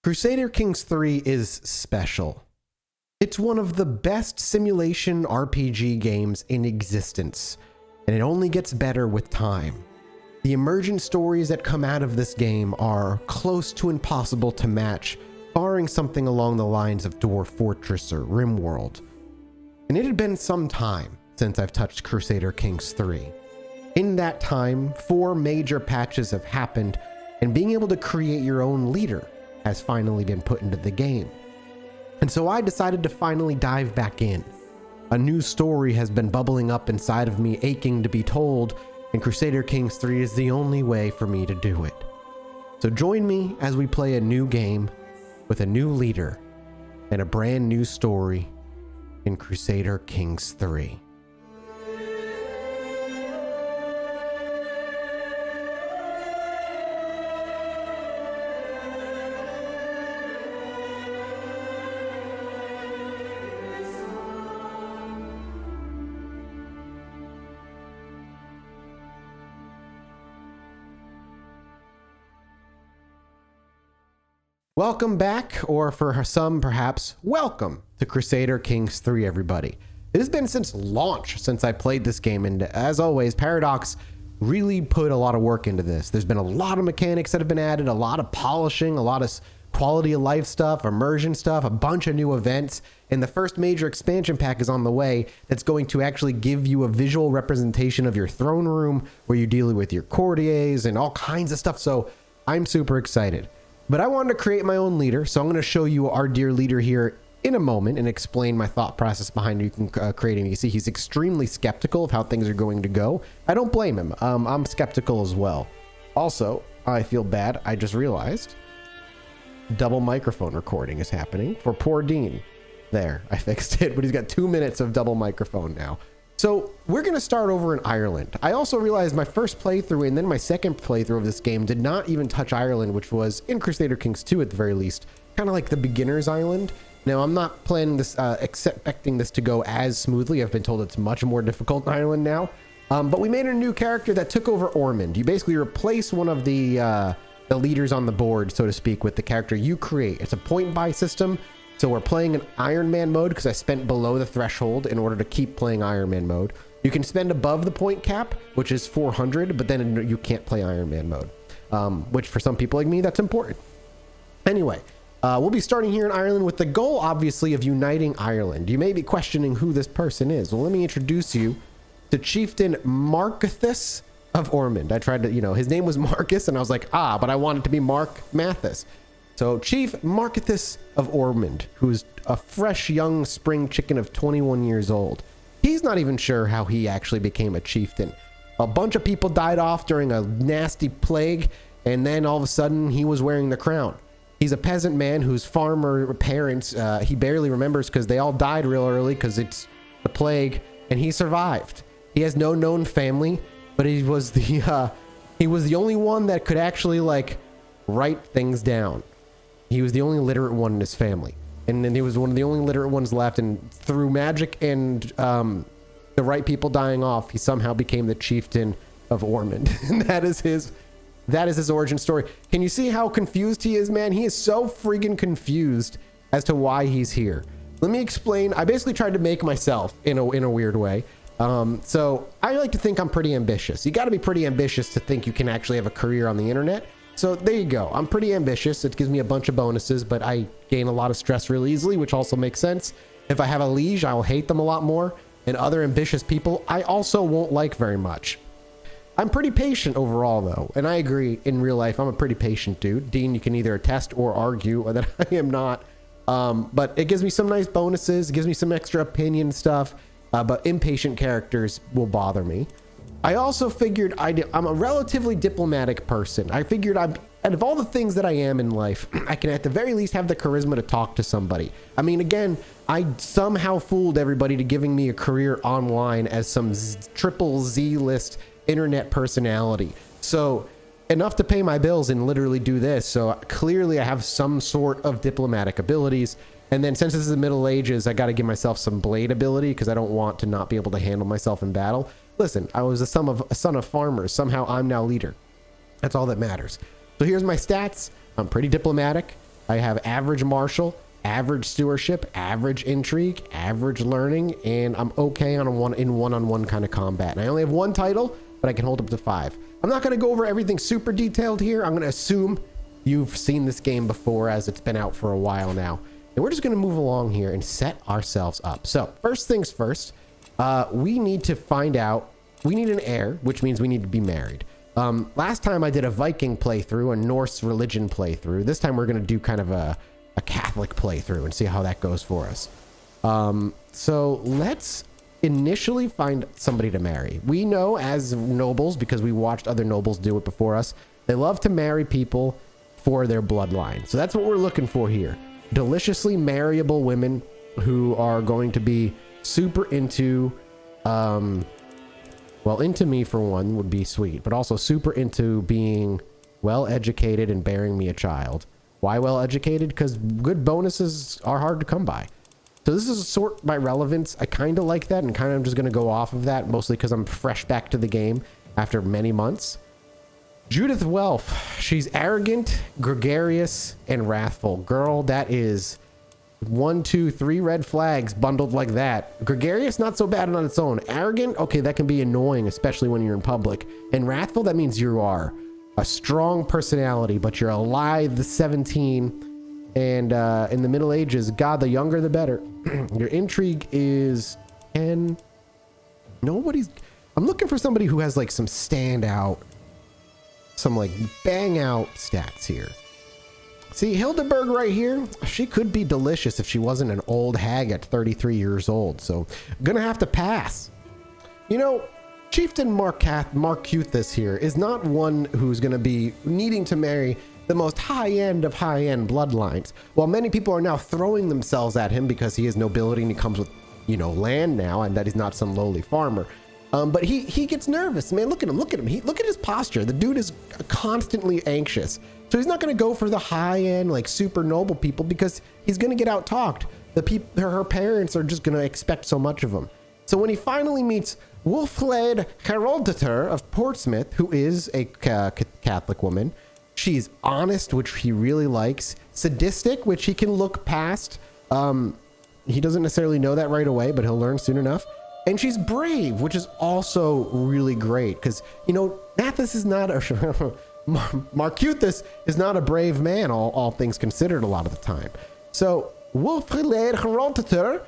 Crusader Kings III is special. It's one of the best simulation RPG games in existence, and it only gets better with time. The emergent stories that come out of this game are close to impossible to match, barring something along the lines of Dwarf Fortress or RimWorld. And it had been some time since I've touched Crusader Kings III. In that time, 4 major patches have happened, and being able to create your own leader has finally been put into the game. And so I decided to finally dive back in. A new story has been bubbling up inside of me, aching to be told, and Crusader Kings III is the only way for me to do it. So join me as we play a new game with a new leader and a brand new story in Crusader Kings III. Welcome back, or for some perhaps, welcome to Crusader Kings III, everybody. It has been since launch since I played this game, and as always, Paradox really put a lot of work into this. There's been a lot of mechanics that have been added, a lot of polishing, a lot of quality of life stuff, immersion stuff, a bunch of new events, and the first major expansion pack is on the way that's going to actually give you a visual representation of your throne room where you deal with your courtiers and all kinds of stuff, so I'm super excited. But I wanted to create my own leader, so I'm going to show you our dear leader here in a moment and explain my thought process behind creating him. You see, he's extremely skeptical of how things are going to go. I don't blame him. I'm skeptical as well. Also, I feel bad. I just realized double microphone recording is happening for poor Dean. There, I fixed it, but he's got 2 minutes of double microphone now. So we're going to start over in Ireland. I also realized my first playthrough and then my second playthrough of this game did not even touch Ireland, which was in Crusader Kings 2 at the very least, kind of like the beginner's island. Now, I'm not planning this, expecting this to go as smoothly. I've been told it's much more difficult in Ireland now. But we made a new character that took over Ormond. You basically replace one of the leaders on the board, so to speak, with the character you create. It's a point-buy system. So we're playing in Iron Man mode because I spent below the threshold in order to keep playing Iron Man mode. You can spend above the point cap, which is 400, but then you can't play Iron Man mode, which for some people like me, that's important. Anyway, we'll be starting here in Ireland with the goal, obviously, of uniting Ireland. You may be questioning who this person is. Well, let me introduce you to Chieftain Marcuthas of Ormond. I tried to, his name was Marcus, and I was like, but I want it to be Mark Mathas. So Chief Marcuthas of Ormond, who's a fresh young spring chicken of 21 years old. He's not even sure how he actually became a chieftain. A bunch of people died off during a nasty plague, and then all of a sudden he was wearing the crown. He's a peasant man whose farmer parents, he barely remembers because they all died real early because it's the plague, and he survived. He has no known family, but he was the only one that could actually write things down. He was the only literate one in his family. And then he was one of the only literate ones left. And through magic and the right people dying off, he somehow became the chieftain of Ormond. And that is his origin story. Can you see how confused he is, man? He is so freaking confused as to why he's here. Let me explain. I basically tried to make myself in a weird way. So I like to think I'm pretty ambitious. You got to be pretty ambitious to think you can actually have a career on the internet. So there you go. I'm pretty ambitious. It gives me a bunch of bonuses, but I gain a lot of stress real easily, which also makes sense. If I have a liege, I will hate them a lot more. And other ambitious people, I also won't like very much. I'm pretty patient overall, though. And I agree, in real life, I'm a pretty patient dude. Dean, you can either attest or argue that I am not. But it gives me some nice bonuses. It gives me some extra opinion stuff. But impatient characters will bother me. I also figured I'm a relatively diplomatic person. I figured out of all the things that I am in life, I can at the very least have the charisma to talk to somebody. I mean, again, I somehow fooled everybody to giving me a career online as some triple Z list internet personality. So enough to pay my bills and literally do this. So clearly I have some sort of diplomatic abilities. And then since this is the Middle Ages, I got to give myself some blade ability because I don't want to not be able to handle myself in battle. Listen, I was a son of farmers. Somehow I'm now leader. That's all that matters. So here's my stats. I'm pretty diplomatic. I have average martial, average stewardship, average intrigue, average learning, and I'm okay on one-on-one kind of combat. And I only have one title, but I can hold up to 5. I'm not going to go over everything super detailed here. I'm going to assume you've seen this game before, as it's been out for a while now. And we're just going to move along here and set ourselves up. So first things first, we need to find out, we need an heir, which means we need to be married. Last time I did a Viking playthrough, a Norse religion playthrough. This time we're going to do kind of a Catholic playthrough and see how that goes for us. So let's initially find somebody to marry. We know as nobles, because we watched other nobles do it before us, they love to marry people for their bloodline. So that's what we're looking for here. Deliciously marryable women who are going to be super into, well, into me for one would be sweet, but also super into being well educated and bearing me a child. Why well educated? Because good bonuses are hard to come by. So this is a sort by relevance. I kind of like that, and kind of I'm just going to go off of that, mostly because I'm fresh back to the game after many months. Judith Welf, she's arrogant, gregarious, and wrathful. Girl, that is 1, 2, 3 red flags bundled like that. Gregarious, not so bad on its own. Arrogant, okay, that can be annoying, especially when you're in public. And wrathful, that means you are a strong personality, but you're a lithe 17. And in the Middle Ages, God, the younger the better. Your intrigue is 10. I'm looking for somebody who has like some standout, some like bang out stats here. See, Hildeberg right here, she could be delicious if she wasn't an old hag at 33 years old. So gonna have to pass. You know, Chieftain Marcuthas here is not one who's gonna be needing to marry the most high-end of high-end bloodlines. While many people are now throwing themselves at him because he has nobility and he comes with, you know, land now, and that he's not some lowly farmer. But he gets nervous, man. Look at him. Look at him. Look at his posture. The dude is constantly anxious. So he's not going to go for the high-end, like super noble people, because he's going to get out-talked. Her parents are just going to expect so much of him. So when he finally meets Wulfled Herolditer of Portsmouth, who is a Catholic woman, she's honest, which he really likes. Sadistic, which he can look past. He doesn't necessarily know that right away, but he'll learn soon enough. And she's brave, which is also really great. Because, you know, Mathas is not a... Marcuthas is not a brave man, all things considered a lot of the time. So, Wulfled Herolditer,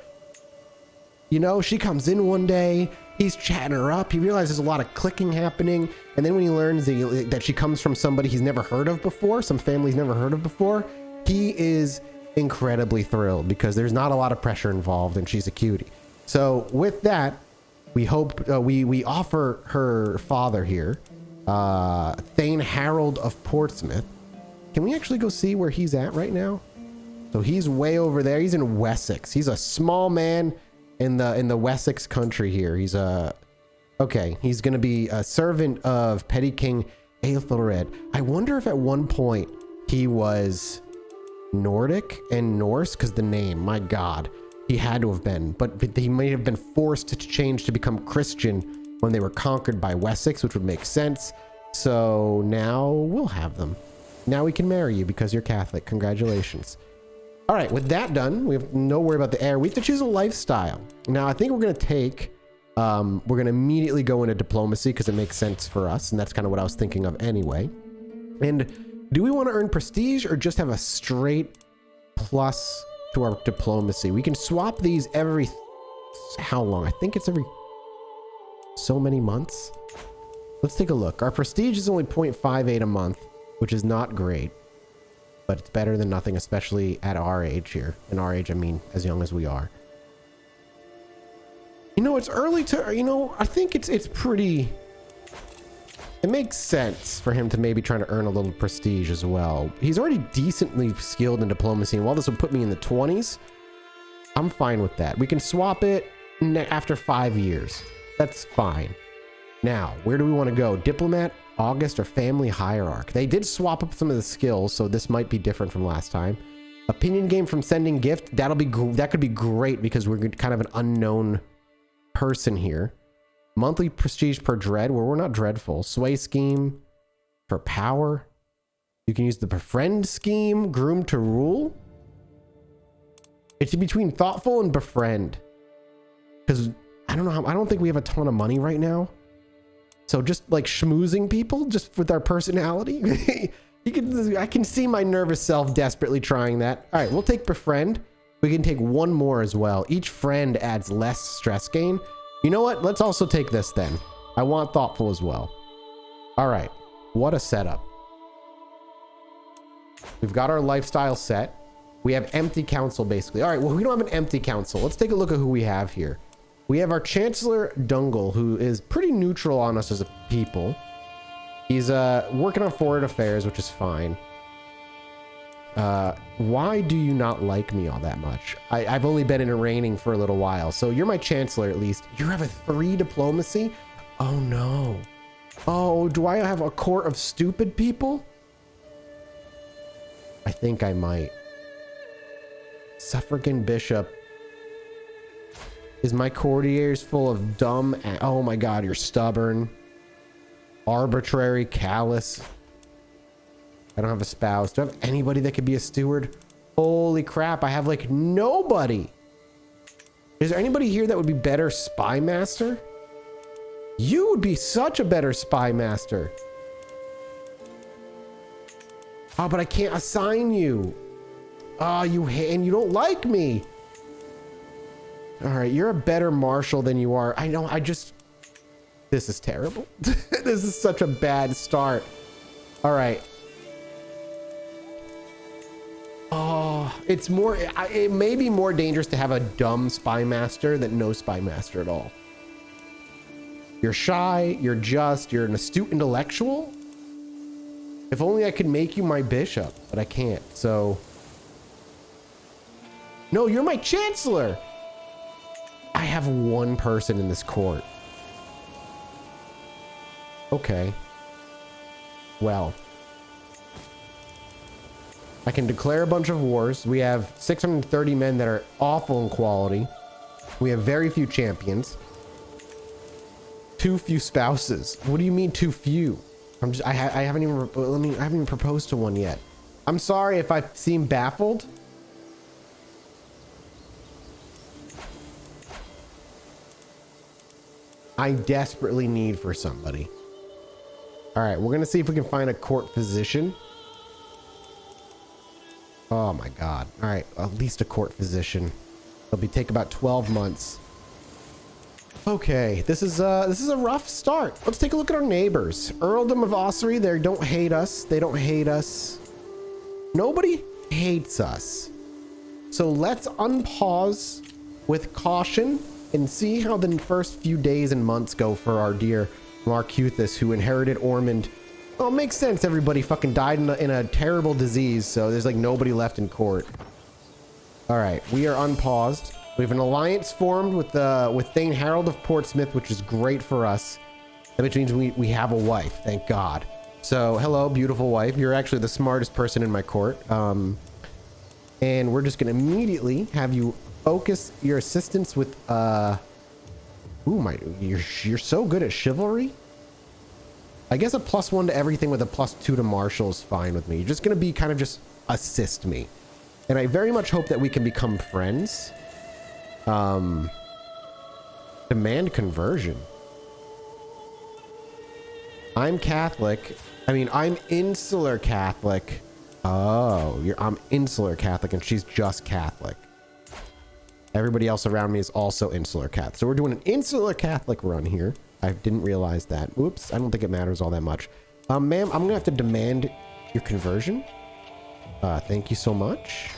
you know, she comes in one day. He's chatting her up. He realizes there's a lot of clicking happening. And then when he learns that she comes from somebody he's never heard of before, some family he's never heard of before, he is incredibly thrilled because there's not a lot of pressure involved and she's a cutie. So with that, we hope we offer her father here, Thane Harold of Portsmouth. Can we actually go see where he's at right now? So he's way over there. He's in Wessex. He's a small man in the Wessex country here. He's he's gonna be a servant of Petty King Aethelred. I wonder if at one point he was Nordic and Norse, because the name, my God, he had to have been, but he may have been forced to change to become Christian when they were conquered by Wessex, which would make sense. So now we'll have them. Now we can marry you because you're Catholic. Congratulations. All right, with that done, we have no worry about the heir. We have to choose a lifestyle. Now, I think we're going to take, we're going to immediately go into diplomacy because it makes sense for us. And that's kind of what I was thinking of anyway. And do we want to earn prestige or just have a straight plus to our diplomacy? We can swap these every, how long? I think it's every so many months. Let's take a look. Our prestige is only 0.58 a month, which is not great. But it's better than nothing, especially at our age here. In our age, I mean, as young as we are. You know, it's early to, you know, I think it's pretty, it makes sense for him to maybe try to earn a little prestige as well. He's already decently skilled in diplomacy, and while this would put me in the 20s, I'm fine with that. We can swap it after 5 years. That's fine. Now, where do we want to go? Diplomat, August, or family hierarch? They did swap up some of the skills, so this might be different from last time. Opinion game from sending gift. That could be great because we're kind of an unknown person here. Monthly prestige per dread, where we're not dreadful. Sway scheme for power. You can use the befriend scheme, groom to rule. It's between thoughtful and befriend. Because I don't know how, I don't think we have a ton of money right now. So just like schmoozing people just with our personality. I can see my nervous self desperately trying that. All right, we'll take befriend. We can take one more as well. Each friend adds less stress gain. You know what? Let's also take this then. I want thoughtful as well. All right, what a setup. We've got our lifestyle set. We have empty council basically. All right, well, we don't have an empty council. Let's take a look at who we have here. We have our Chancellor Dungle, who is pretty neutral on us as a people. He's working on foreign affairs, which is fine. Why do you not like me all that much? I've only been in reigning for a little while, so you're my Chancellor at least. You have a 3 diplomacy? Oh no. Oh, do I have a court of stupid people? I think I might. Suffragan Bishop. Is my courtiers full of dumb... Oh my god, you're stubborn. Arbitrary, callous. I don't have a spouse. Do I have anybody that could be a steward? Holy crap, I have like nobody. Is there anybody here that would be better spy master? You would be such a better spy master. Oh, but I can't assign you. Oh, and you don't like me. All right, you're a better marshal than you are. I know, this is terrible. This is such a bad start. All right. Oh, it may be more dangerous to have a dumb spy master than no spy master at all. You're shy, you're just, you're an astute intellectual. If only I could make you my bishop, but I can't, so. No, you're my chancellor. I have one person in this court. Okay. Well. I can declare a bunch of wars. We have 630 men that are awful in quality. We have very few champions. Too few spouses. What do you mean too few? I haven't even proposed to one yet. I'm sorry if I seem baffled. I desperately need for somebody. All right, we're gonna see if we can find a court physician. Oh my god. All right, at least a court physician. It'll take about 12 months. Okay, this is a rough start. Let's take a look at our neighbors. Earldom of Ossory, they don't hate us. They don't hate us. Nobody hates us. So let's unpause with caution and see how the first few days and months go for our dear Marcuthas, who inherited Ormond. Well, it makes sense. Everybody fucking died in a terrible disease, so there's like nobody left in court. All right, we are unpaused. We have an alliance formed with Thane Harold of Portsmouth, which is great for us. Which means we have a wife, thank God. So, hello, beautiful wife. You're actually the smartest person in my court. And we're just gonna immediately have you focus your assistance with you're so good at chivalry. I guess a +1 to everything with a +2 to martial is fine with me. You're just gonna be kind of just assist me. And I very much hope that we can become friends. Demand conversion. I'm Catholic. I mean, I'm insular Catholic. Oh, I'm insular Catholic and she's just Catholic. Everybody else around me is also insular Catholic. So we're doing an insular Catholic run here. I didn't realize that. Oops, I don't think it matters all that much. Ma'am, I'm gonna have to demand your conversion. Thank you so much.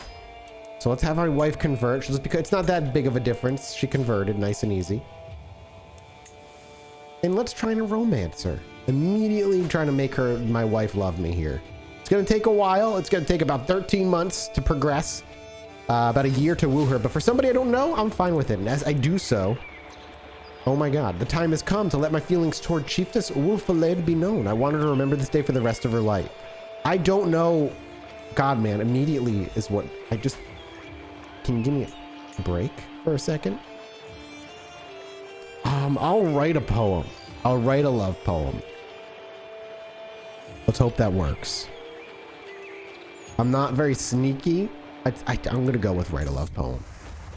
So let's have our wife convert, just because it's not that big of a difference. She converted, nice and easy. And let's try to romance her. Immediately trying to make my wife love me here. It's gonna take a while. It's gonna take about 13 months to progress. About a year to woo her, but for somebody I don't know, I'm fine with it. And as I do so, oh my god, the time has come to let my feelings toward Chiefess Wolfaled be known. I want her to remember this day for the rest of her life. I don't know. God, man, immediately is what I just... Can you give me a break for a second? I'll write a poem. I'll write a love poem. Let's hope that works. I'm not very sneaky. I'm gonna go with write a love poem.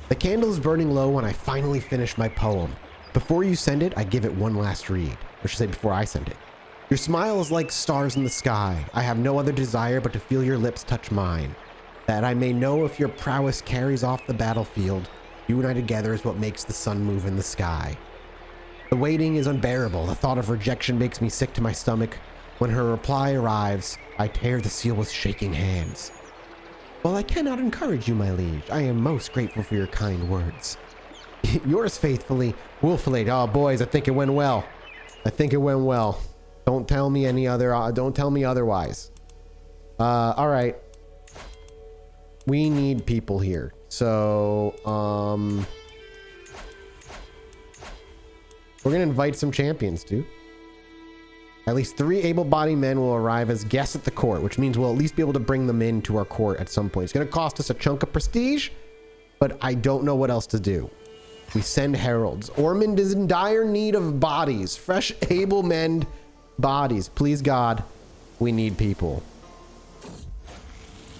The candle is burning low when I finally finish my poem. Before you send it, I give it one last read. Or should I say before I send it. Your smile is like stars in the sky. I have no other desire but to feel your lips touch mine. That I may know if your prowess carries off the battlefield, you and I together is what makes the sun move in the sky. The waiting is unbearable. The thought of rejection makes me sick to my stomach. When her reply arrives, I tear the seal with shaking hands. While I cannot encourage you, my liege, I am most grateful for your kind words. Yours faithfully, Wolflade. Oh, boys, I think it went well. I think it went well. Don't tell me don't tell me otherwise. All right. We need people here. So, we're going to invite some champions, too. At least 3 able-bodied men will arrive as guests at the court, which means we'll at least be able to bring them into our court at some point. It's going to cost us a chunk of prestige, but I don't know what else to do. We send heralds. Ormond is in dire need of bodies. Fresh, able-manned bodies. Please, God, we need people.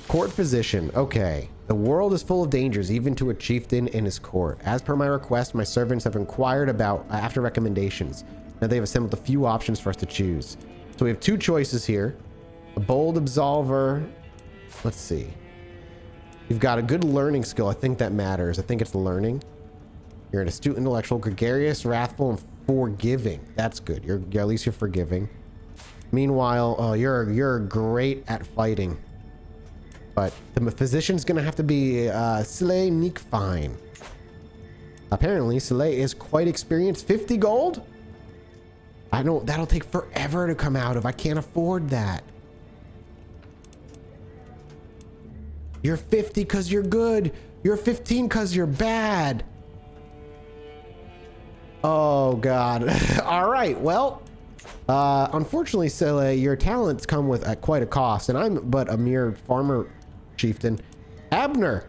Court physician. Okay. The world is full of dangers, even to a chieftain in his court. As per my request, my servants have inquired about after recommendations. Now they've assembled a few options for us to choose. So we have 2 choices here. A bold absolver. Let's see. You've got a good learning skill. I think that matters. I think it's learning. You're an astute intellectual, gregarious, wrathful, and forgiving. That's good. At least you're forgiving. Meanwhile, oh, you're great at fighting. But the physician's gonna have to be Slay Neek Fine. Apparently, Slay is quite experienced. 50 gold? That'll take forever to come out of. I can't afford that. You're 50 because you're good. You're 15 because you're bad. Oh, God. All right. Well, unfortunately, Slay, your talents come with quite a cost, and I'm but a mere farmer chieftain. Abner,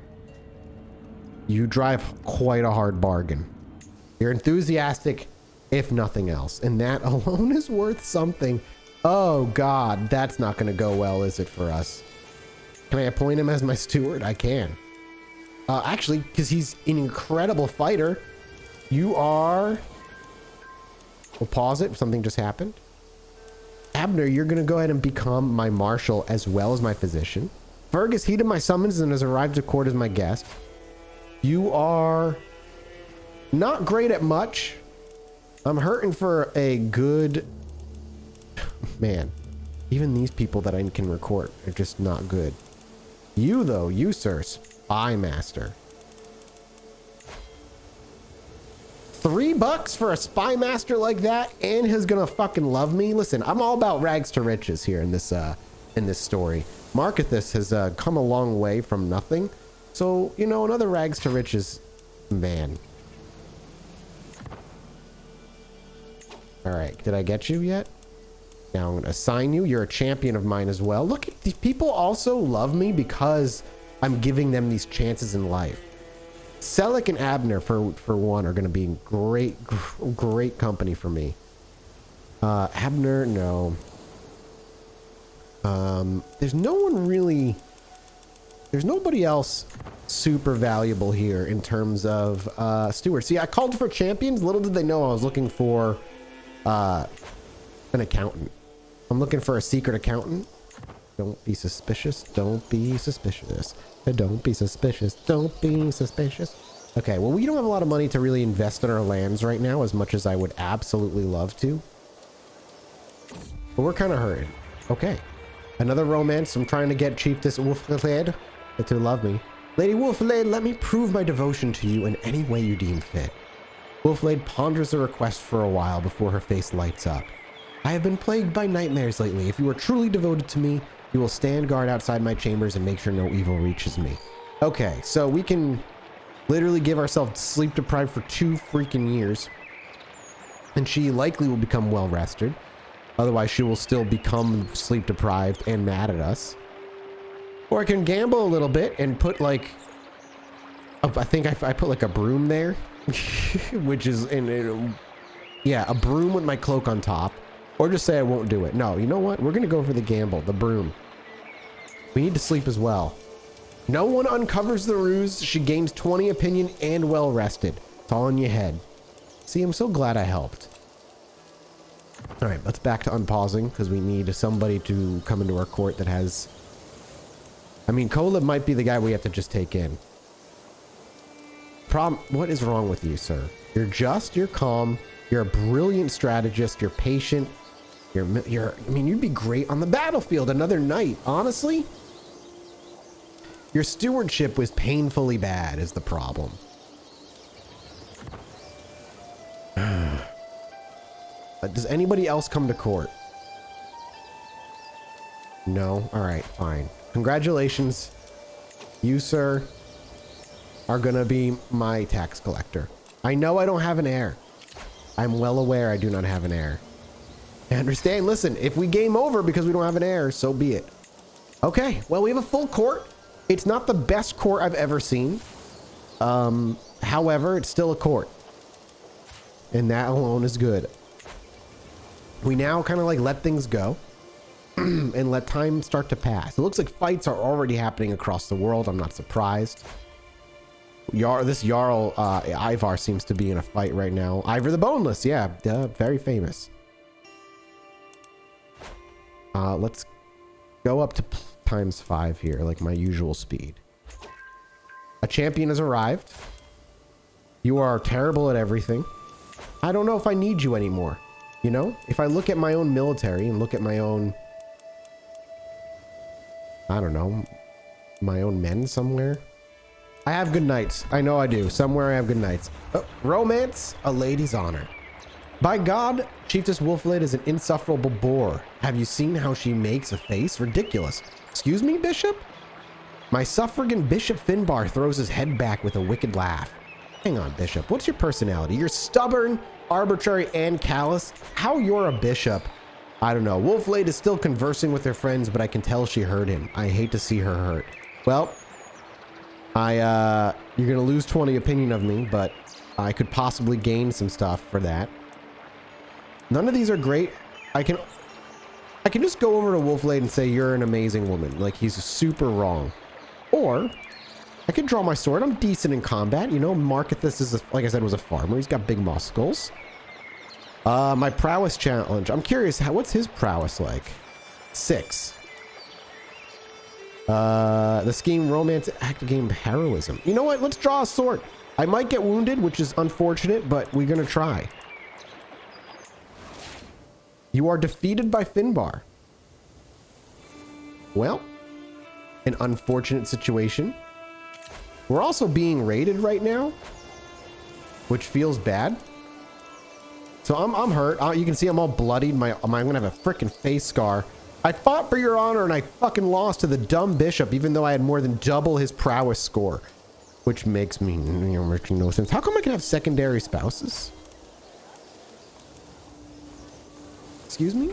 you drive quite a hard bargain. You're enthusiastic, if nothing else, and that alone is worth something. Oh God, that's not going to go well, is it, for us? Can I appoint him as my steward? I can. Actually, because he's an incredible fighter. You are... We'll pause it if something just happened. Abner, you're going to go ahead and become my marshal as well as my physician. Fergus heeded my summons and has arrived to court as my guest. You are not great at much. I'm hurting for a good... Man, even these people that I can record are just not good. You, though, you, sir, Spy Master. $3 for a Spy Master like that, and he's gonna fucking love me. Listen, I'm all about rags to riches here in this story. Marcuthas has come a long way from nothing, so you know, another rags to riches man. All right, did I get you yet? Now I'm gonna assign you. You're a champion of mine as well. Look, these people also love me because I'm giving them these chances in life. Selleck and Abner, for one, are going to be great company for me. Abner, no. There's no one really... There's nobody else super valuable here in terms of stewards. See, I called for champions. Little did they know I was looking for an accountant. I'm looking for a secret accountant. Don't be suspicious. Don't be suspicious. Don't be suspicious. Don't be suspicious. Okay, well, we don't have a lot of money to really invest in our lands right now, as much as I would absolutely love to. But we're kind of hurting. Okay. Another romance. I'm trying to get Chiefess Wolflade to love me. Lady Wolflade, let me prove my devotion to you in any way you deem fit. Wolflade ponders the request for a while before her face lights up. I have been plagued by nightmares lately. If you are truly devoted to me, you will stand guard outside my chambers and make sure no evil reaches me. Okay, so we can literally give ourselves sleep deprived for 2 freaking years. And she likely will become well rested. Otherwise, she will still become sleep deprived and mad at us. Or I can gamble a little bit and put like... I think I put like a broom there. Which is... yeah, a broom with my cloak on top. Or just say I won't do it. No, you know what? We're going to go for the gamble. The broom. We need to sleep as well. No one uncovers the ruse. She gains 20 opinion and well rested. It's all in your head. See, I'm so glad I helped. All right, let's back to unpausing because we need somebody to come into our court that has... I mean, Kola might be the guy we have to just take in. What is wrong with you, sir? You're just, you're calm, you're a brilliant strategist, you're patient, I mean, you'd be great on the battlefield another night, honestly. Your stewardship was painfully bad is the problem. Does anybody else come to court? No? All right, fine. Congratulations. You, sir, are gonna be my tax collector. I know I don't have an heir. I'm well aware I do not have an heir. I understand. Listen, if we game over because we don't have an heir, so be it. Okay, well, we have a full court. It's not the best court I've ever seen. However, it's still a court. And that alone is good. We now kind of like let things go and let time start to pass. It looks like fights are already happening across the world. I'm not surprised. This Jarl Ivar seems to be in a fight right now. Ivar the Boneless, yeah, very famous. Let's go up to ×5 here, like my usual speed. A champion has arrived. You are terrible at everything. I don't know if I need you anymore. You know, if I look at my own military and look at my own, I don't know, my own men somewhere. I have good knights. I know I do. Somewhere I have good knights. Romance, a lady's honor. By God, Chiefess Wolfblade is an insufferable bore. Have you seen how she makes a face? Ridiculous. Excuse me, Bishop? My suffragan Bishop Finbar throws his head back with a wicked laugh. Hang on, Bishop. What's your personality? You're stubborn, arbitrary, and callous. How you're a bishop? I don't know. Wolfblade is still conversing with her friends, but I can tell she hurt him. I hate to see her hurt. Well, you're gonna lose 20 opinion of me, but I could possibly gain some stuff for that. None of these are great. I can just go over to Wolfblade and say you're an amazing woman. Like he's super wrong. Or I could draw my sword. I'm decent in combat. You know, Marcuthas is, like I said, was a farmer. He's got big muscles. My prowess challenge. I'm curious, what's his prowess like? 6. The scheme romance active game heroism. You know what? Let's draw a sword. I might get wounded, which is unfortunate, but we're gonna try. You are defeated by Finbar. Well, an unfortunate situation. We're also being raided right now, which feels bad. So I'm hurt. You can see I'm all bloodied. I'm gonna have a freaking face scar. I fought for your honor and I fucking lost to the dumb bishop, even though I had more than double his prowess score, which makes me no sense. How come I can have secondary spouses? Excuse me?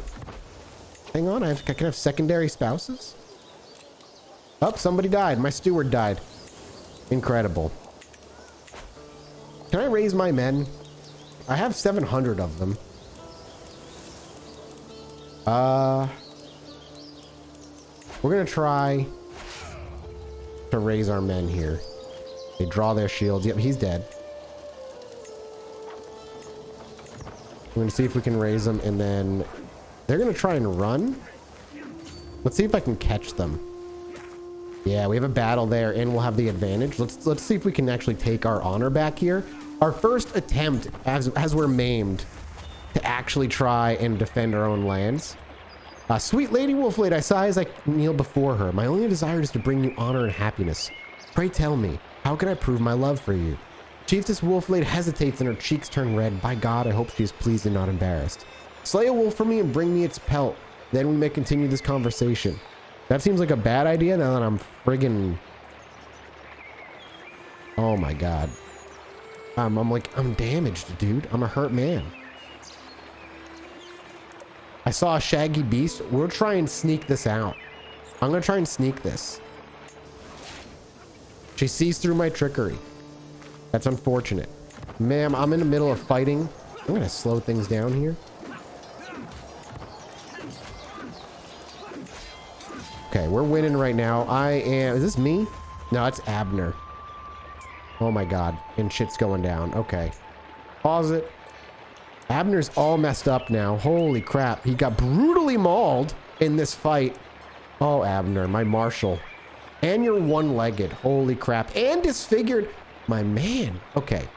Hang on, I can have secondary spouses? Oh, somebody died. My steward died. Incredible. Can I raise my men? I have 700 of them. We're gonna try to raise our men here. They draw their shields. Yep, he's dead. We're gonna see if we can raise them, and then they're gonna try and run. Let's see if I can catch them. Yeah, we have a battle there, and we'll have the advantage. Let's see if we can actually take our honor back here. Our first attempt, as we're maimed, to actually try and defend our own lands. Sweet Lady Wolfblade, I sigh as I kneel before her. My only desire is to bring you honor and happiness. Pray tell me, how can I prove my love for you? Chiefess Wolfblade hesitates and her cheeks turn red. By God, I hope she is pleased and not embarrassed. Slay a wolf for me and bring me its pelt. Then we may continue this conversation. That seems like a bad idea now that I'm friggin'... Oh my God. I'm damaged, dude. I'm a hurt man. I saw a shaggy beast. We'll try and sneak this out. I'm gonna try and sneak this. She sees through my trickery. That's unfortunate. Ma'am, I'm in the middle of fighting. I'm gonna slow things down here. Okay, we're winning right now. Is this me? No, it's Abner. Oh my God. And shit's going down. Okay. Pause it. Abner's all messed up now. Holy crap. He got brutally mauled in this fight. Oh, Abner, my marshal. And you're one-legged. Holy crap. And disfigured. My man. Okay.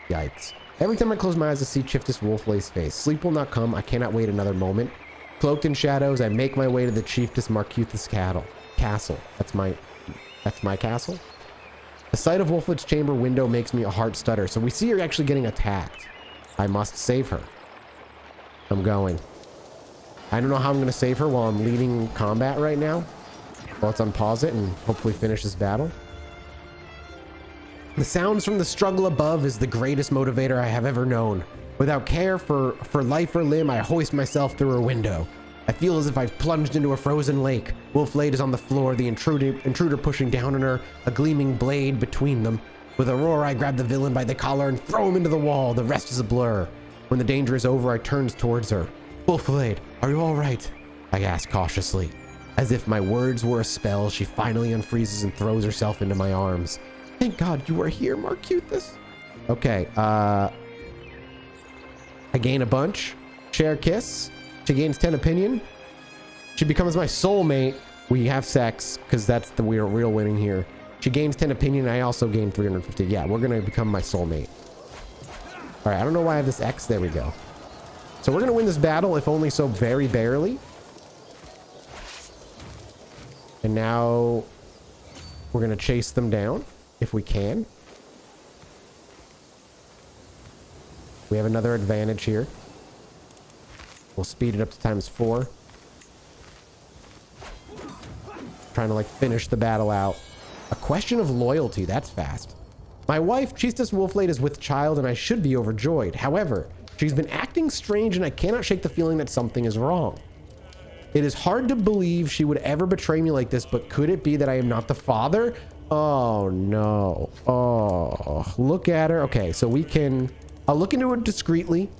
Yikes. Every time I close my eyes to see Chiefess Wolflay's face, sleep will not come. I cannot wait another moment. Cloaked in shadows, I make my way to the Chiefess Marcuthas castle. That's my castle. The sight of Wolflet's chamber window makes me a heart stutter. So we see her actually getting attacked. I must save her. I'm going. I don't know how I'm going to save her while I'm leading combat right now. Well, let's unpause it and hopefully finish this battle. The sounds from the struggle above is the greatest motivator I have ever known. Without care for life or limb, I hoist myself through a window. I feel as if I've plunged into a frozen lake. Wolflade is on the floor, the intruder pushing down on her, a gleaming blade between them. With a roar, I grab the villain by the collar and throw him into the wall. The rest is a blur. When the danger is over, I turn towards her. Wolflade, are you all right? I ask cautiously. As if my words were a spell, she finally unfreezes and throws herself into my arms. Thank God you are here, Marcuthas. Okay, I gain a bunch. Share kiss. She gains 10 opinion. She becomes my soulmate. We have sex, because that's the real winning here. She gains 10 opinion. I also gain 350. Yeah, we're going to become my soulmate. All right, I don't know why I have this X. There we go. So we're going to win this battle, if only so very barely. And now we're going to chase them down, if we can. We have another advantage here. We'll speed it up to ×4. Trying to like finish the battle out. A question of loyalty. That's fast. My wife, Chiefess Wolflade, is with child and I should be overjoyed. However, she's been acting strange and I cannot shake the feeling that something is wrong. It is hard to believe she would ever betray me like this, but could it be that I am not the father? Oh no. Oh, look at her. Okay, so I'll look into it discreetly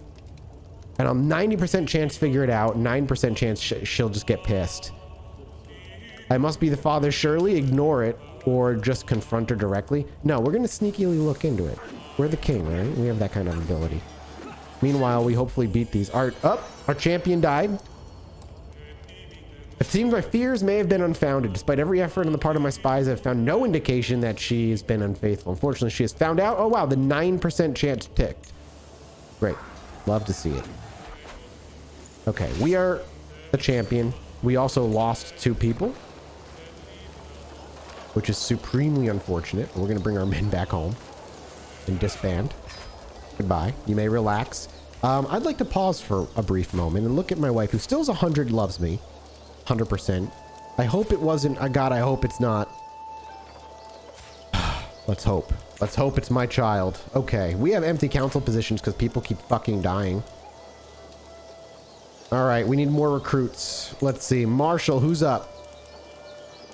and I'll 90% chance figure it out. 9% chance she'll just get pissed. I must be the father, surely. Ignore it or just confront her directly. No, we're going to sneakily look into it. We're the king, right? We have that kind of ability. Meanwhile, we hopefully beat these. Our champion died. It seems my fears may have been unfounded. Despite every effort on the part of my spies, I've found no indication that she has been unfaithful. Unfortunately, she has found out. Oh, wow. The 9% chance ticked. Great. Love to see it. Okay. We are the champion. We also lost 2 people, which is supremely unfortunate. We're going to bring our men back home and disband. Goodbye. You may relax. I'd like to pause for a brief moment and look at my wife, who still is 100, loves me. 100%. I hope it wasn't. God, I hope it's not. Let's hope. Let's hope it's my child. Okay. We have empty council positions because people keep fucking dying. All right. We need more recruits. Let's see. Marshall, who's up?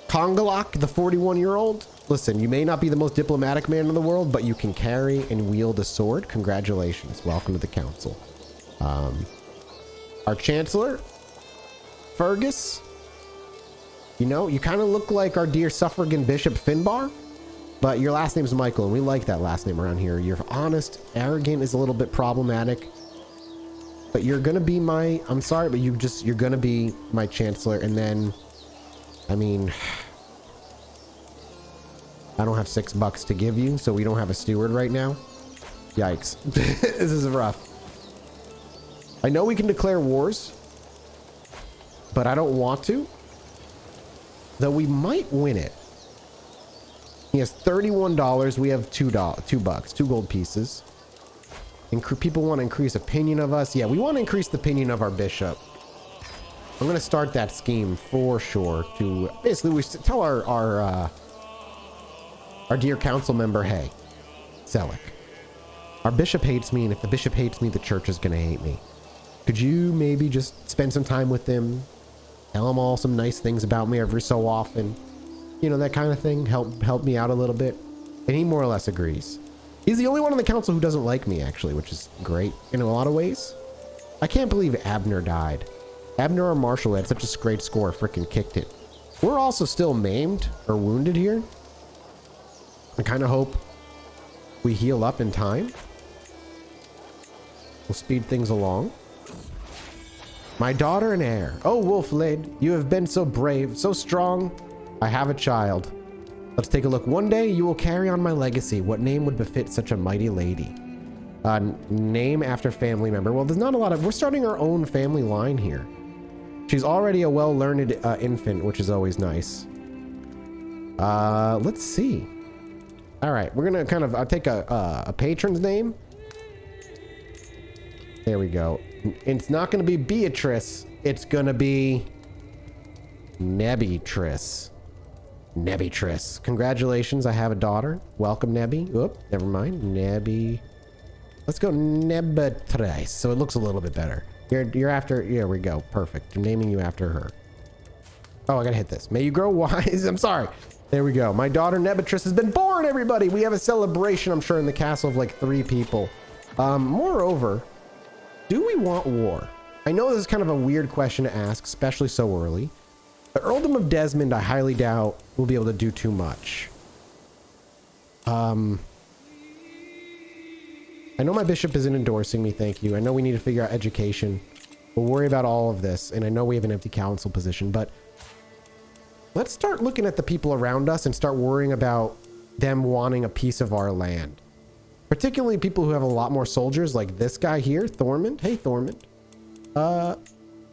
Kongalak, the 41-year-old. Listen, you may not be the most diplomatic man in the world, but you can carry and wield a sword. Congratulations. Welcome to the council. Our chancellor, Fergus. You know, you kind of look like our dear suffragan Bishop Finbar, but your last name's Michael, and we like that last name around here. You're honest. Arrogant is a little bit problematic, but you're gonna be my, I'm sorry, but you're gonna be my chancellor. And then, I mean, I don't have $6 to give you, so we don't have a steward right now. Yikes. This is rough. I know we can declare wars, but I don't want to. Though we might win it. He has $31. We have $2, 2 gold pieces. People want to increase opinion of us. Yeah, we want to increase the opinion of our bishop. I'm going to start that scheme for sure to basically we tell our dear council member, hey, Zelek, our bishop hates me, and if the bishop hates me, the church is going to hate me. Could you maybe just spend some time with them? Tell them all some nice things about me every so often. You know, that kind of thing. Help me out a little bit. And he more or less agrees. He's the only one on the council who doesn't like me, actually, which is great in a lot of ways. I can't believe Abner died. Abner or Marshall had such a great score, freaking kicked it. We're also still maimed or wounded here. I kind of hope we heal up in time. We'll speed things along. My daughter and heir. Oh, Wolf Lid, you have been so brave, so strong. I have a child. Let's take a look. One day you will carry on my legacy. What name would befit such a mighty lady? Name after family member. Well, there's not a lot of... We're starting our own family line here. She's already a well-learned infant, which is always nice. Let's see. All right, we're gonna kind of take a patron's name. There we go. It's not gonna be Beatrice. It's gonna be Nebitrice. Nebitrice. Congratulations, I have a daughter. Welcome, Nebi. Oop, never mind. Nebi. Let's go Nebitrice. So it looks a little bit better. You're after... Here we go. Perfect. I'm naming you after her. Oh, I gotta hit this. May you grow wise. I'm sorry. There we go. My daughter Nebitrice has been born, everybody. We have a celebration, I'm sure, in the castle of like 3 people. Moreover, do we want war? I know this is kind of a weird question to ask, especially so early. The Earldom of Desmond, I highly doubt will be able to do too much. I know my bishop isn't endorsing me, thank you. I know we need to figure out education. We'll worry about all of this, and I know we have an empty council position, but let's start looking at the people around us and start worrying about them wanting a piece of our land. Particularly people who have a lot more soldiers, like this guy here, Thormond. Hey, Thormond.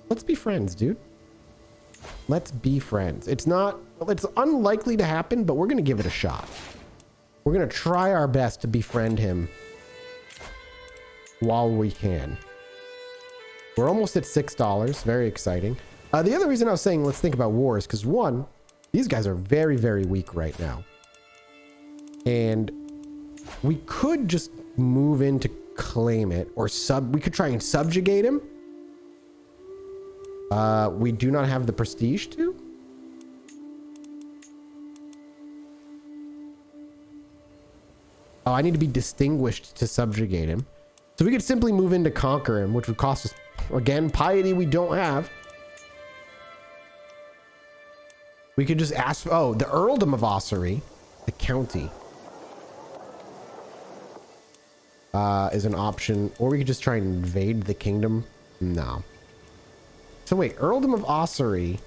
Let's be friends, dude. Let's be friends. It's unlikely to happen, but we're going to give it a shot. We're going to try our best to befriend him while we can. We're almost at $6. Very exciting. The other reason I was saying let's think about war is because, one, these guys are very, very weak right now. And we could just move in to claim it, or we could try and subjugate him. We do not have the prestige to. Oh, I need to be distinguished to subjugate him. So we could simply move in to conquer him, which would cost us, again, piety we don't have. We could just ask for, oh, the Earldom of Ossory, the county, is an option. Or we could just try and invade the kingdom. No. So wait, Earldom of Ossory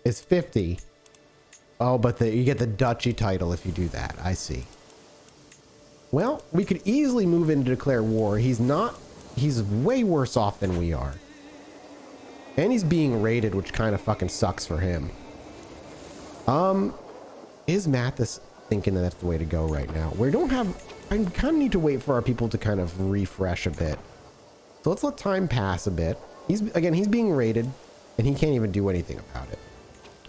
is 50. Oh, but you get the duchy title if you do that. I see. Well, we could easily move in to declare war. He's way worse off than we are. And he's being raided, which kind of fucking sucks for him. Is Mathas thinking that that's the way to go right now? I kind of need to wait for our people to kind of refresh a bit. So let's let time pass a bit. He's being raided, and he can't even do anything about it.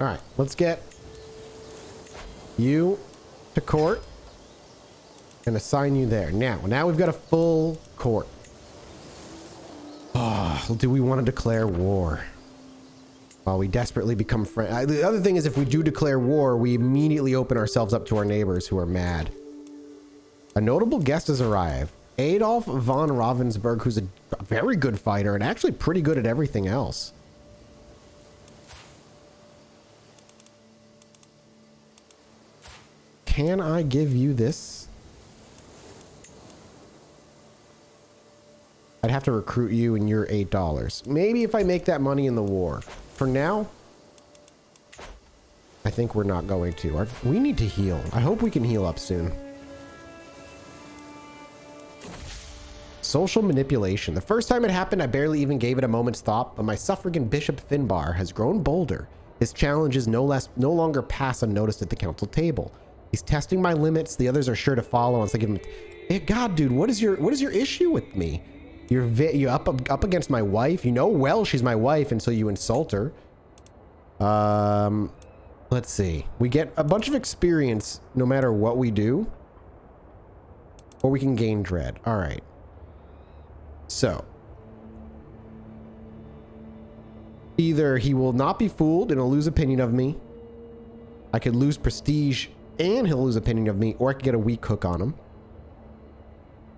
All right, let's get you to court and assign you there. Now we've got a full court. Oh, do we want to declare war? While we desperately become friends. The other thing is, if we do declare war, we immediately open ourselves up to our neighbors who are mad. A notable guest has arrived. Adolf von Ravensburg, who's a very good fighter and actually pretty good at everything else. Can I give you this? I'd have to recruit you and you're $8. Maybe if I make that money in the war. For now, I think we're not going to. We need to heal. I hope we can heal up soon. Social manipulation. The first time it happened, I barely even gave it a moment's thought, but my suffragan Bishop Finbar has grown bolder. His challenges no longer pass unnoticed at the council table. He's testing my limits. The others are sure to follow once I give him... Hey, God, dude, what is your issue with me? You're up against my wife. You know well she's my wife until you insult her. Let's see. We get a bunch of experience no matter what we do. Or we can gain dread. All right. So. Either he will not be fooled and he'll lose opinion of me. I could lose prestige and he'll lose opinion of me. Or I could get a weak hook on him.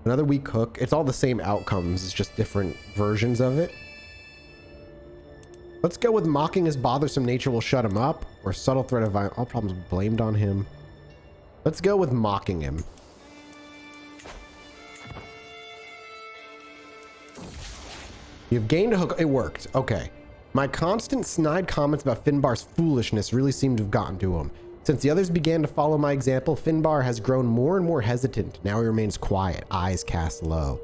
Another weak hook. It's all the same outcomes. It's just different versions of it. Let's go with mocking his bothersome nature will shut him up, or subtle threat of violence. All problems blamed on him. Let's go with mocking him. You've gained a hook. It worked. Okay. My constant snide comments about Finbar's foolishness really seem to have gotten to him. Since the others began to follow my example, Finbar has grown more and more hesitant. Now he remains quiet, eyes cast low.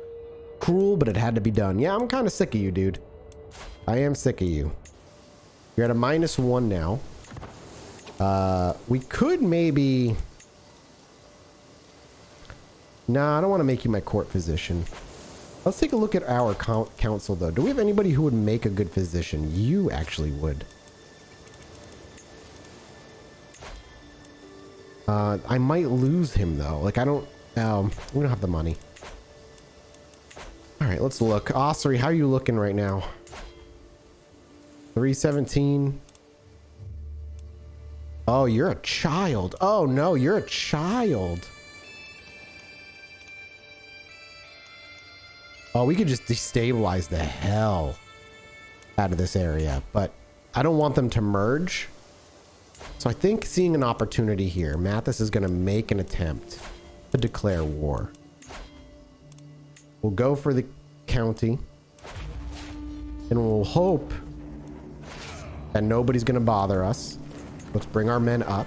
Cruel, but it had to be done. Yeah, I'm kind of sick of you, dude. I am sick of you. You're at a -1 now. We could maybe... Nah, I don't want to make you my court physician. Let's take a look at our council, though. Do we have anybody who would make a good physician? You actually would. I might lose him, though. Like, I don't... we don't have the money. All right, let's look. Ossery, how are you looking right now? 317. Oh, you're a child. Oh, no, you're a child. Oh, we could just destabilize the hell out of this area, but I don't want them to merge. So I think seeing an opportunity here, Mathas is going to make an attempt to declare war. We'll go for the county, and we'll hope that nobody's going to bother us. Let's bring our men up,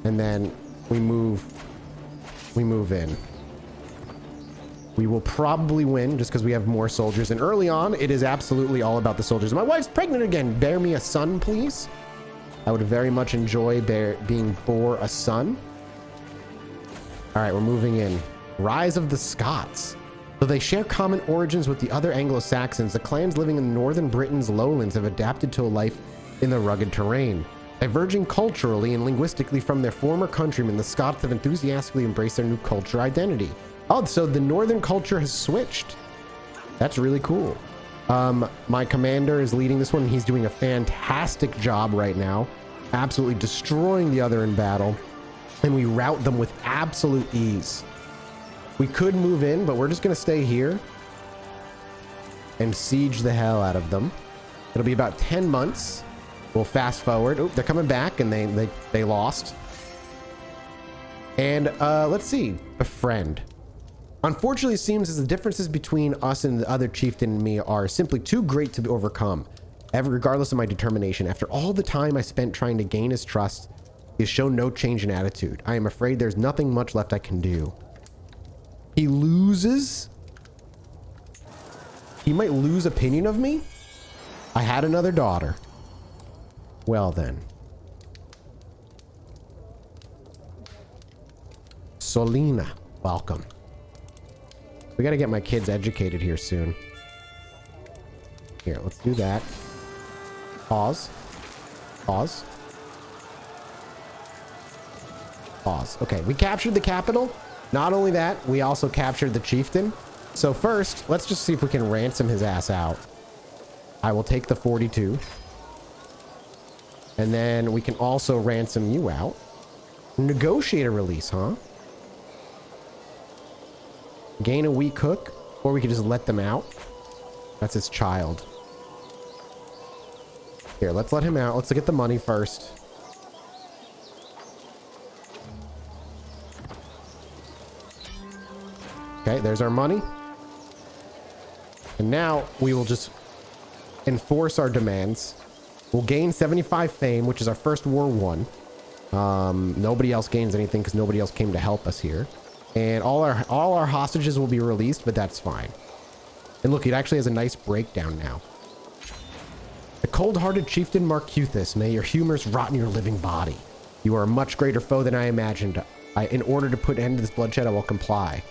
and then we move in. We will probably win just because we have more soldiers. And early on, it is absolutely all about the soldiers. My wife's pregnant again. Bear me a son, please. I would very much enjoy being bore a son. All right, we're moving in. Rise of the Scots. Though they share common origins with the other Anglo-Saxons, the clans living in northern Britain's lowlands have adapted to a life in the rugged terrain. Diverging culturally and linguistically from their former countrymen, the Scots have enthusiastically embraced their new culture identity. Oh, so the northern culture has switched. That's really cool. My commander is leading this one. He's doing a fantastic job right now. Absolutely destroying the other in battle. And we rout them with absolute ease. We could move in, but we're just going to stay here and siege the hell out of them. It'll be about 10 months. We'll fast forward. Oh, they're coming back, and they lost. And let's see. Befriend. Unfortunately, it seems as the differences between us and the other chieftain and me are simply too great to be overcome. Regardless of my determination, after all the time I spent trying to gain his trust, he has shown no change in attitude. I am afraid there's nothing much left I can do. He loses. He might lose opinion of me. I had another daughter. Well then. Solina, welcome. We gotta get my kids educated here soon. Here, let's do that. Pause. Pause. Pause. Okay, we captured the capital. Not only that, we also captured the chieftain. So first, let's just see if we can ransom his ass out. I will take the 42. And then we can also ransom you out. Negotiate a release, huh? Gain a weak hook, or we could just let them out. That's his child. Here, let's let him out. Let's get the money first. Okay, there's our money. And now we will just enforce our demands. We'll gain 75 fame, which is our first war won. Nobody else gains anything because nobody else came to help us here. And all our hostages will be released, but that's fine. And look, it actually has a nice breakdown now. The cold-hearted chieftain Marcuthas, may your humors rot in your living body. You are a much greater foe than I imagined. In order to put an end to this bloodshed, I will comply.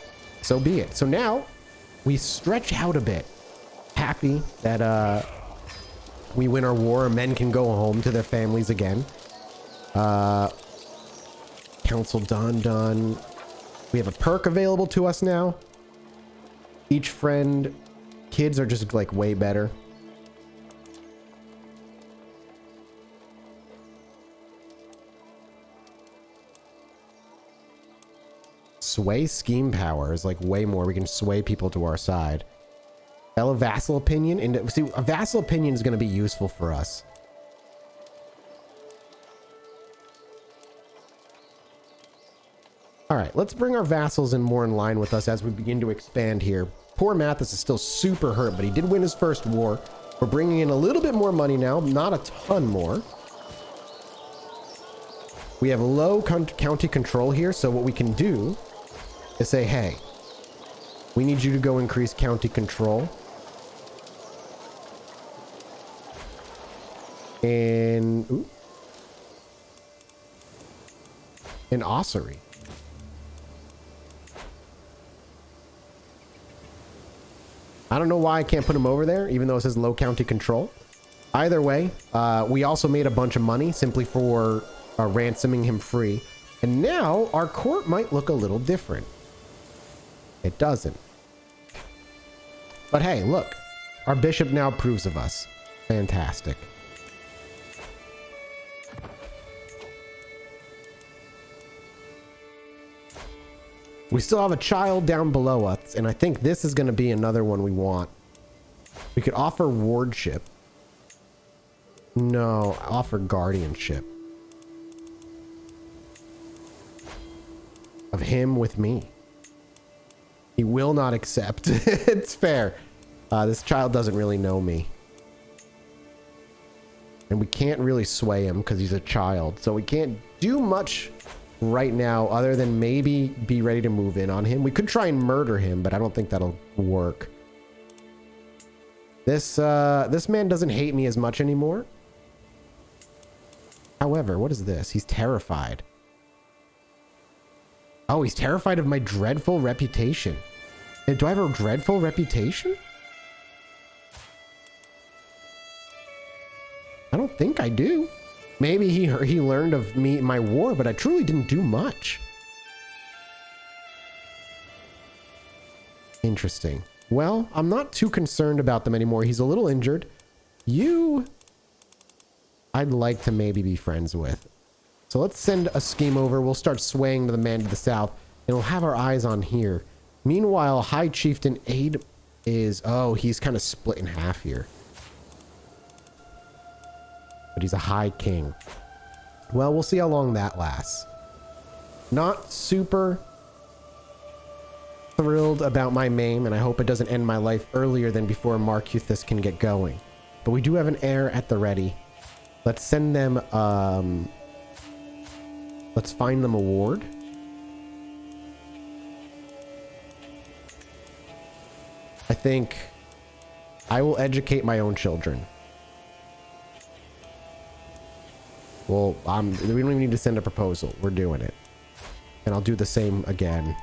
So be it. So now, we stretch out a bit. Happy that we win our war. Men can go home to their families again. Council done. We have a perk available to us now. Each friend. Kids are just like way better. Sway scheme power is like way more. We can sway people to our side. Fellow vassal opinion. And see, a vassal opinion is going to be useful for us. All right, let's bring our vassals in more in line with us as we begin to expand here. Poor Mathas is still super hurt, but he did win his first war. We're bringing in a little bit more money now, not a ton more. We have low county control here, so what we can do is say, hey, we need you to go increase county control. In Ossuary. I don't know why I can't put him over there, even though it says low county control. Either way, we also made a bunch of money simply for ransoming him free. And now our court might look a little different. It doesn't. But hey, look. Our bishop now approves of us. Fantastic. We still have a child down below us, and I think this is going to be another one we want. We could offer wardship. No, offer guardianship. Of him with me. He will not accept. It's fair. This child doesn't really know me. And we can't really sway him because he's a child. So we can't do much right now other than maybe be ready to move in on him. We could try and murder him, but I don't think that'll work. This man doesn't hate me as much anymore. However, what is this? He's terrified. Oh, he's terrified of my dreadful reputation. Do I have a dreadful reputation? I don't think I do. Maybe he learned of me, my war, but I truly didn't do much. Interesting. Well, I'm not too concerned about them anymore. He's a little injured. You, I'd like to maybe be friends with. So let's send a scheme over. We'll start swaying to the man to the south, and we'll have our eyes on here. Meanwhile, High Chieftain Aid is... Oh, he's kind of split in half here. But he's a High King. Well, we'll see how long that lasts. Not super thrilled about my maim, and I hope it doesn't end my life earlier than before Marcuthas can get going. But we do have an heir at the ready. Let's send them... Let's find them a ward. I think I will educate my own children. Well, we don't even need to send a proposal. We're doing it. And I'll do the same again.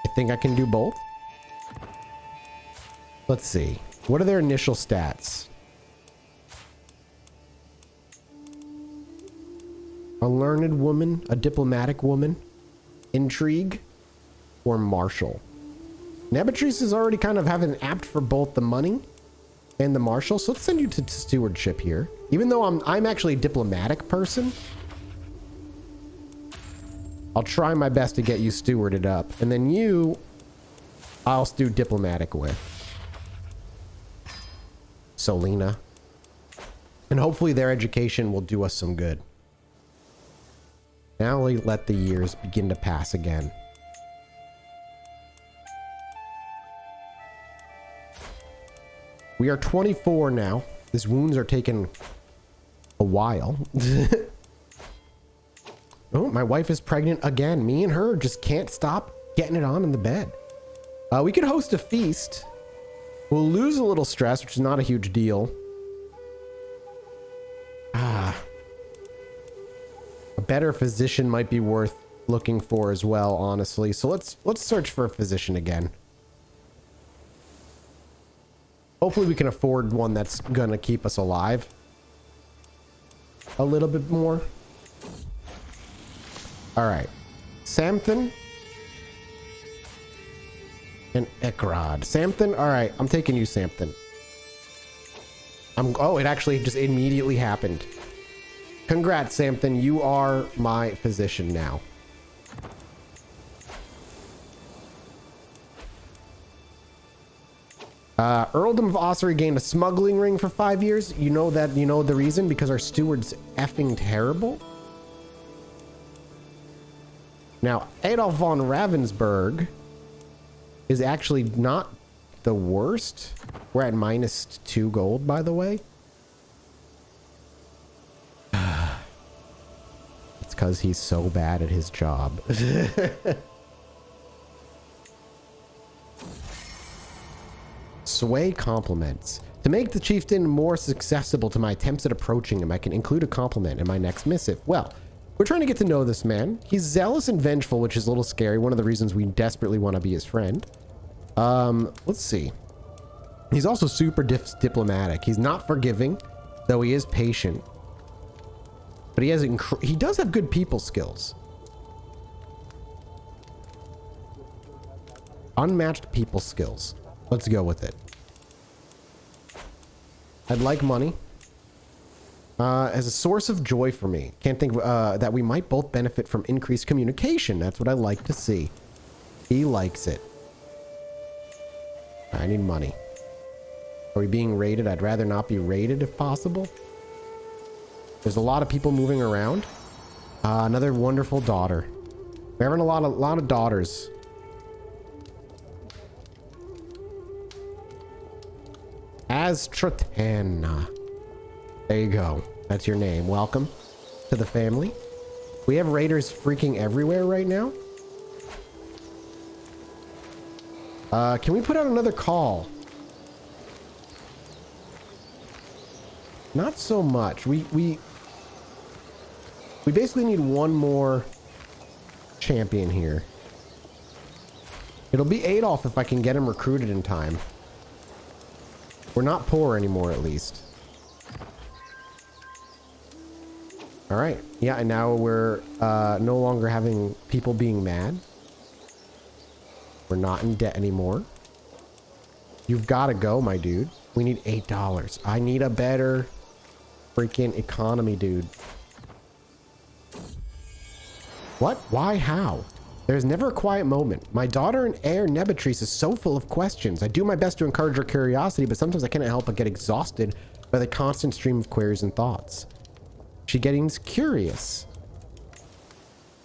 I think I can do both. Let's see. What are their initial stats? A learned woman, a diplomatic woman, intrigue, or martial. Nebatrice is already kind of having apt for both the money and the martial, so let's send you to stewardship here. Even though I'm actually a diplomatic person, I'll try my best to get you stewarded up, and then you, I'll do diplomatic with. Solina. And hopefully their education will do us some good. Now let the years begin to pass again. We are 24 now. These wounds are taking a while. Oh, my wife is pregnant again. Me and her just can't stop getting it on in the bed. We could host a feast. We'll lose a little stress, which is not a huge deal. A better physician might be worth looking for as well, honestly. So let's search for a physician again. Hopefully we can afford one that's gonna keep us alive a little bit more. All right, Samthon and Ekrod. Samthon, all right, I'm taking you, Samthon. Oh, it actually just immediately happened. Congrats, Samthon. You are my physician now. Earldom of Ossory gained a smuggling ring for 5 years. You know the reason? Because our steward's effing terrible. Now, Adolf von Ravensburg is actually not the worst. We're at -2 gold, by the way. It's because he's so bad at his job. Sway compliments. To make the chieftain more accessible to my attempts at approaching him, I can include a compliment in my next missive. Well, we're trying to get to know this man. He's zealous and vengeful, which is a little scary. One of the reasons we desperately want to be his friend. Let's see. He's also super diplomatic. He's not forgiving, though he is patient. But he does have good people skills. Unmatched people skills. Let's go with it. I'd like money. As a source of joy for me. Can't think that we might both benefit from increased communication. That's what I like to see. He likes it. I need money. Are we being raided? I'd rather not be raided if possible. There's a lot of people moving around. Another wonderful daughter. We're having a lot of daughters. Astratana. There you go. That's your name. Welcome to the family. We have raiders freaking everywhere right now. Can we put out another call? Not so much. We basically need one more champion here. It'll be Adolf if I can get him recruited in time. We're not poor anymore, at least. All right. Yeah, and now we're no longer having people being mad. We're not in debt anymore. You've got to go, my dude. We need $8. I need a better freaking economy, dude. What? Why? How? There's never a quiet moment. My daughter and heir Nebetrice is so full of questions. I do my best to encourage her curiosity, but sometimes I cannot help but get exhausted by the constant stream of queries and thoughts. She getting curious.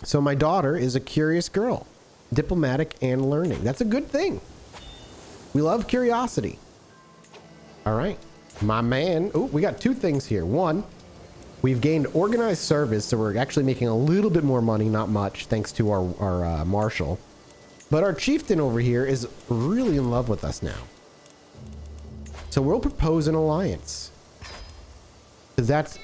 So my daughter is a curious girl. Diplomatic and learning. That's a good thing. We love curiosity. All right. My man. Oh, we got two things here. One, we've gained organized service, so we're actually making a little bit more money, not much, thanks to our marshal. But our chieftain over here is really in love with us now. So we'll propose an alliance. Because that's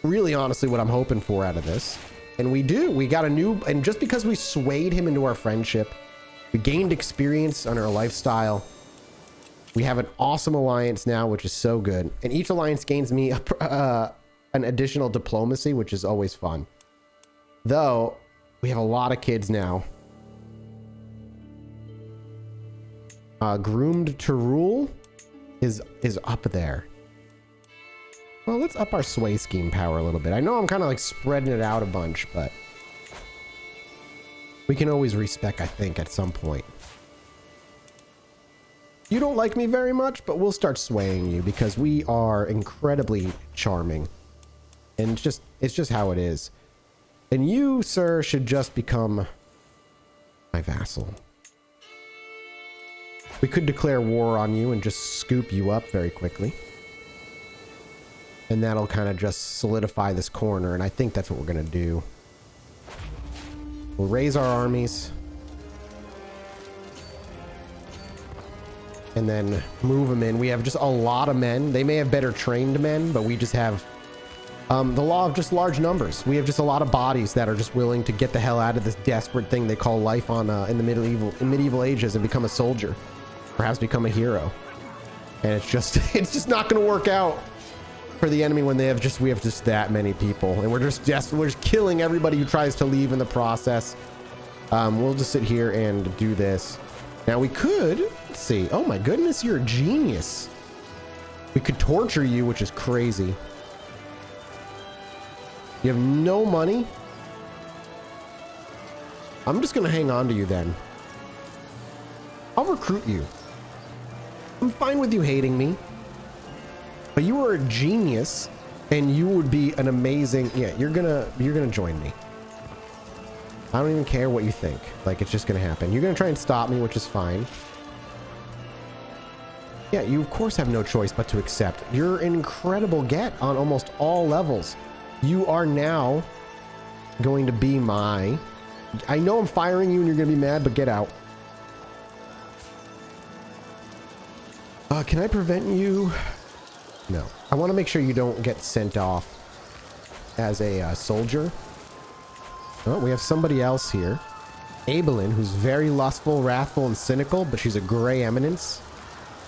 really honestly what I'm hoping for out of this. And we do. We got a new... And just because we swayed him into our friendship, we gained experience on our lifestyle. We have an awesome alliance now, which is so good. And each alliance gains me an additional diplomacy, which is always fun. Though, we have a lot of kids now. Groomed to rule is up there. Well, let's up our sway scheme power a little bit. I know I'm kind of like spreading it out a bunch, but we can always respec, I think, at some point. You don't like me very much, but we'll start swaying you because we are incredibly charming. And it's just how it is. And you, sir, should just become my vassal. We could declare war on you and just scoop you up very quickly. And that'll kind of just solidify this corner, and I think that's what we're going to do. We'll raise our armies. And then move them in. We have just a lot of men. They may have better trained men, but we just have the law of just large numbers. We have just a lot of bodies that are just willing to get the hell out of this desperate thing they call life on in the medieval ages and become a soldier. Perhaps become a hero. And it's just not going to work out for the enemy when we have just that many people, and we're just killing everybody who tries to leave in the process. We'll just sit here and do this. Now we could, let's see. Oh my goodness, you're a genius. We could torture you, which is crazy. You have no money. I'm just gonna hang on to you then. I'll recruit you. I'm fine with you hating me. But you are a genius, and you would be an amazing... Yeah, you're gonna join me. I don't even care what you think. Like, it's just gonna happen. You're gonna try and stop me, which is fine. Yeah, you of course have no choice but to accept. You're an incredible get on almost all levels. You are now going to be my... I know I'm firing you and you're gonna be mad, but get out. Can I prevent you? No. I want to make sure you don't get sent off as a soldier. Oh, we have somebody else here. Abelin, who's very lustful, wrathful, and cynical, but she's a gray eminence.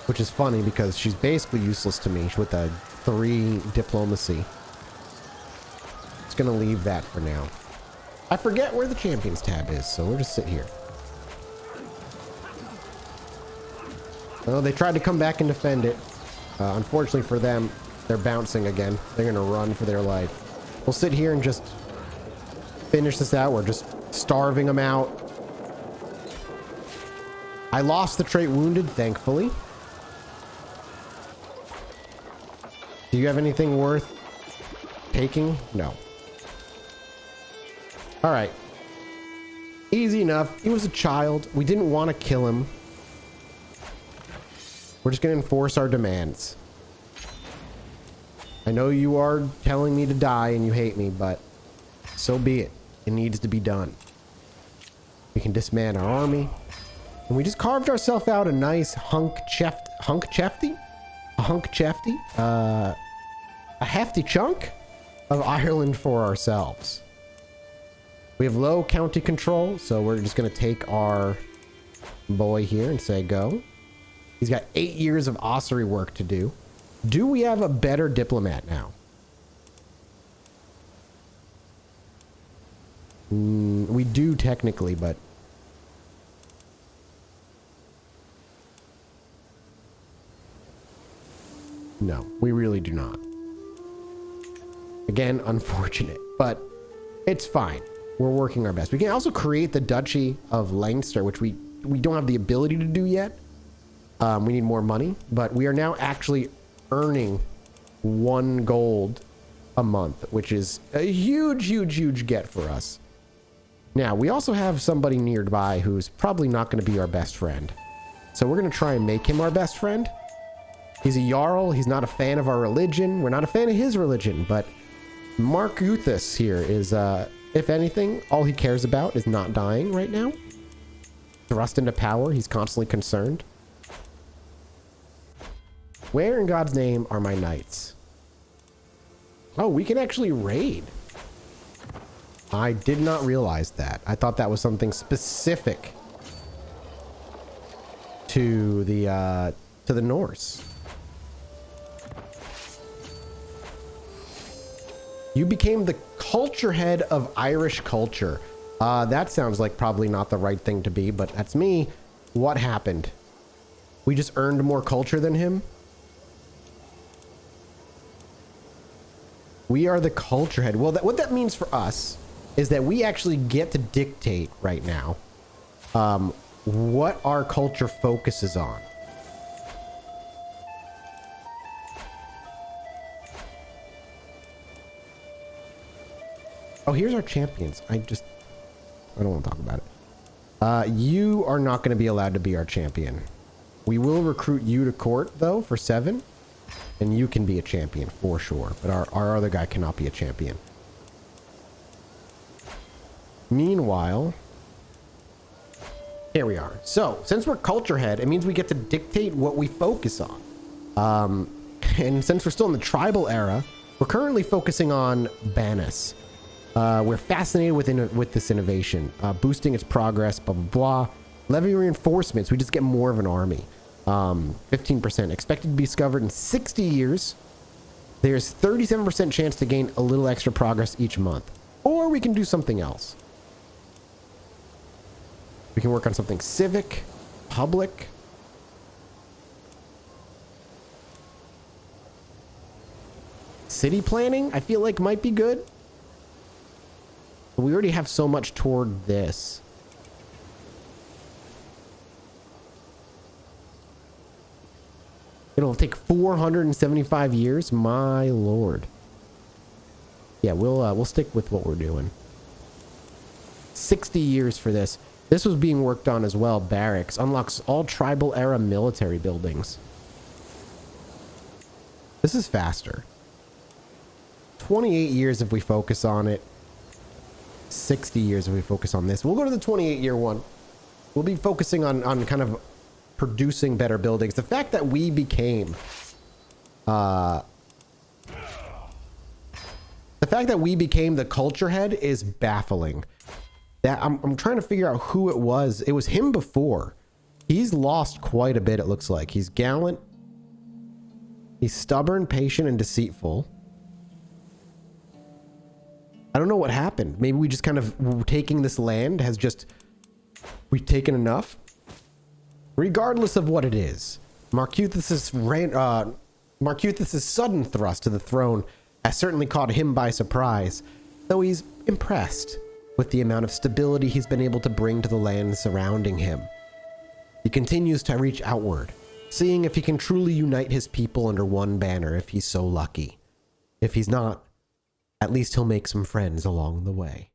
Which is funny because she's basically useless to me with a 3 diplomacy. Just gonna leave that for now. I forget where the champions tab is, so we'll just sit here. Oh, they tried to come back and defend it. Unfortunately for them, they're bouncing again. They're gonna run for their life. We'll sit here and just finish this out. We're just starving them out. I lost the trait wounded, thankfully. Do you have anything worth taking? No. All right. Easy enough. He was a child. We didn't want to kill him. We're just going to enforce our demands. I know you are telling me to die and you hate me, but so be it. It needs to be done. We can disband our army. And we just carved ourselves out a nice a hefty chunk of Ireland for ourselves. We have low county control, so we're just going to take our boy here and say go. He's got 8 years of ossuary work to do. Do we have a better diplomat now? We do technically, but... No, we really do not. Again, unfortunate, but it's fine. We're working our best. We can also create the Duchy of Leinster, which we don't have the ability to do yet. We need more money, but we are now actually earning 1 gold a month, which is a huge get for us. Now, we also have somebody nearby who's probably not going to be our best friend. So we're going to try and make him our best friend. He's a Jarl. He's not a fan of our religion. We're not a fan of his religion, but Marcuthas here is, if anything, all he cares about is not dying right now. Thrust into power. He's constantly concerned. Where in God's name are my knights? Oh, we can actually raid. I did not realize that. I thought that was something specific to the Norse. You became the culture head of Irish culture. That sounds like probably not the right thing to be, but that's me. What happened? We just earned more culture than him? We are the culture head. Well, what that means for us is that we actually get to dictate right now what our culture focuses on. Oh, here's our champions. I don't want to talk about it. You are not going to be allowed to be our champion. We will recruit you to court, though, for 7. And you can be a champion, for sure. But our other guy cannot be a champion. Meanwhile... Here we are. So, since we're culture head, it means we get to dictate what we focus on. And since we're still in the tribal era, we're currently focusing on Mathas. We're fascinated with this innovation, boosting its progress, blah, blah, blah. Levy reinforcements, we just get more of an army. 15% expected to be discovered in 60 years. There's 37% chance to gain a little extra progress each month. Or we can do something else. We can work on something civic, public. City planning, I feel like might be good. But we already have so much toward this. It'll take 475 years. My lord. Yeah, we'll stick with what we're doing. 60 years for this. This was being worked on as well. Barracks unlocks all tribal era military buildings. This is faster. 28 years if we focus on it. 60 years if we focus on this. We'll go to the 28-year one. We'll be focusing on kind of producing better buildings. The fact that we became the culture head is baffling. That I'm trying to figure out who it was. It was him before. He's lost quite a bit, it looks like. He's gallant. He's stubborn, patient, and deceitful. I don't know what happened. Maybe we just kind of taking this land has just... We've taken enough. Regardless of what it is, Marcuthas' sudden thrust to the throne has certainly caught him by surprise, though he's impressed with the amount of stability he's been able to bring to the land surrounding him. He continues to reach outward, seeing if he can truly unite his people under one banner if he's so lucky. If he's not, at least he'll make some friends along the way.